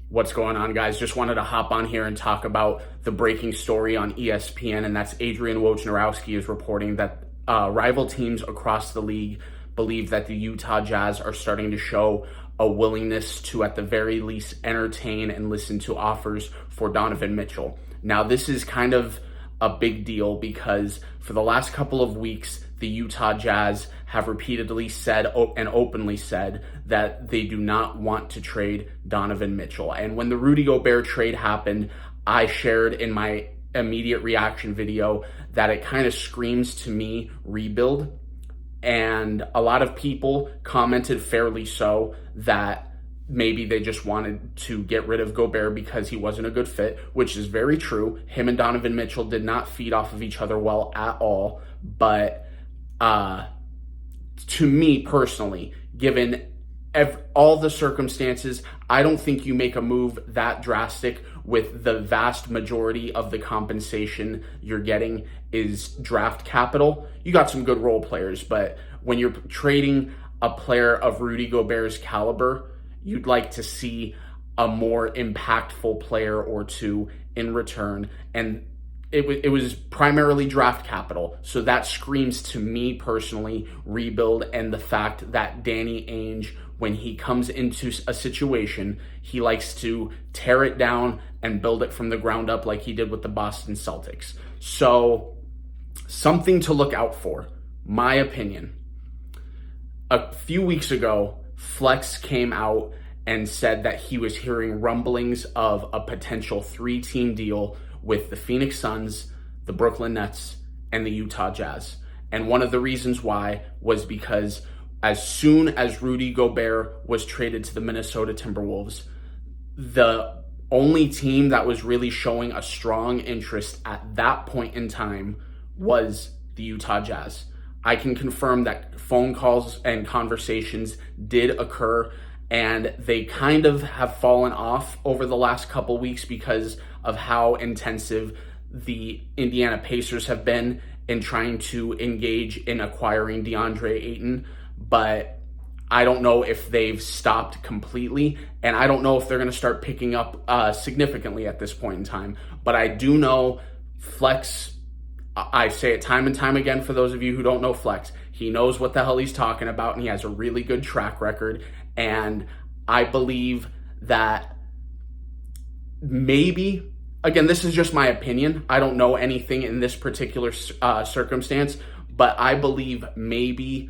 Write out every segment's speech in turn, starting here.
What's going on, guys? Just wanted to hop on here and talk about the breaking story on ESPN, and that's Adrian Wojnarowski is reporting that rival teams across the league believe that the Utah Jazz are starting to show a willingness to, at the very least, entertain and listen to offers for Donovan Mitchell. Now, this is kind of a big deal because for the last couple of weeks, the Utah Jazz have repeatedly said and openly said that they do not want to trade Donovan Mitchell. And when the Rudy Gobert trade happened, I shared in my immediate reaction video that it kind of screams to me rebuild. And a lot of people commented, fairly so, that maybe they just wanted to get rid of Gobert because he wasn't a good fit, which is very true. Him and Donovan Mitchell did not feed off of each other well at all. But to me personally, given all the circumstances, I don't think you make a move that drastic with the vast majority of the compensation you're getting is draft capital. You got some good role players, but when you're trading a player of Rudy Gobert's caliber, you'd like to see a more impactful player or two in return. And it was primarily draft capital. So that screams to me personally rebuild, and the fact that Danny Ainge, when he comes into a situation, he likes to tear it down and build it from the ground up like he did with the Boston Celtics. So something to look out for, my opinion. A few weeks ago, Flex came out and said that he was hearing rumblings of a potential 3-team deal with the Phoenix Suns, the Brooklyn Nets, and the Utah Jazz. And one of the reasons why was because as soon as Rudy Gobert was traded to the Minnesota Timberwolves, the only team that was really showing a strong interest at that point in time was the Utah Jazz. I can confirm that phone calls and conversations did occur, and they kind of have fallen off over the last couple weeks because of how intensive the Indiana Pacers have been in trying to engage in acquiring DeAndre Ayton. But I don't know if they've stopped completely, and I don't know if they're going to start picking up significantly at this point in time. But I do know Flex, I say it time and time again for those of you who don't know Flex, he knows what the hell he's talking about, and he has a really good track record. And I believe that maybe, again, this is just my opinion, I don't know anything in this particular circumstance, but I believe maybe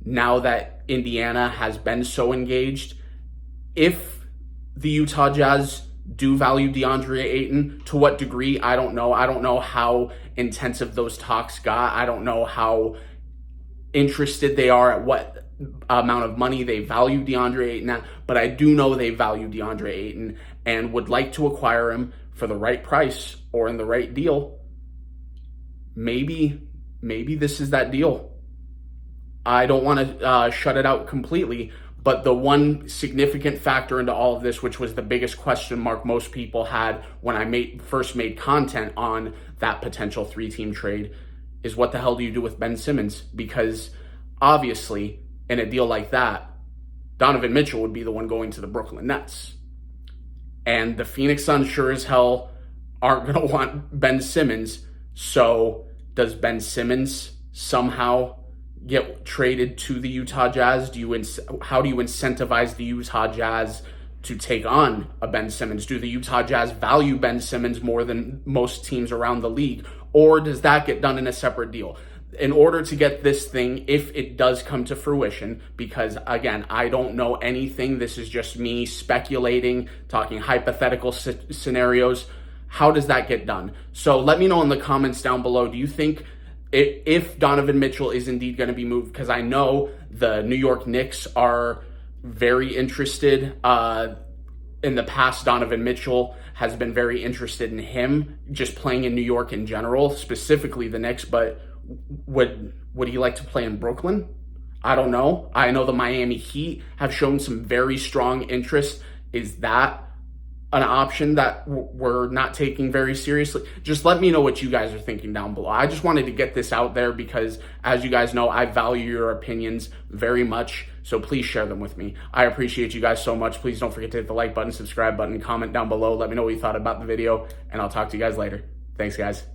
now that Indiana has been so engaged, if the Utah Jazz do value DeAndre Ayton, to what degree, I don't know. I don't know how intensive those talks got. I don't know how interested they are, at what amount of money they value DeAndre Ayton at, but I do know they value DeAndre Ayton and would like to acquire him for the right price or in the right deal. Maybe this is that deal. I don't want to shut it out completely, but the one significant factor into all of this, which was the biggest question mark most people had when I first made content on that potential 3-team trade, is what the hell do you do with Ben Simmons? Because obviously, in a deal like that, Donovan Mitchell would be the one going to the Brooklyn Nets. And the Phoenix Suns sure as hell aren't going to want Ben Simmons. So does Ben Simmons somehow get traded to the Utah Jazz? How do you incentivize the Utah Jazz to take on a Ben Simmons? Do the Utah Jazz value Ben Simmons more than most teams around the league? Or does that get done in a separate deal? In order to get this thing, if it does come to fruition, because again, I don't know anything, this is just me speculating, talking hypothetical scenarios, how does that get done? So let me know in the comments down below, do you think if Donovan Mitchell is indeed going to be moved, because I know the New York Knicks are very interested. In the past, Donovan Mitchell has been very interested in him, just playing in New York in general, specifically the Knicks, but would he like to play in Brooklyn? I don't know. I know the Miami Heat have shown some very strong interest. Is that an option that we're not taking very seriously? Just let me know what you guys are thinking down below. I just wanted to get this out there because, as you guys know, I value your opinions very much, so please share them with me. I appreciate you guys so much. Please don't forget to hit the like button, subscribe button, comment down below. Let me know what you thought about the video, and I'll talk to you guys later. Thanks, guys.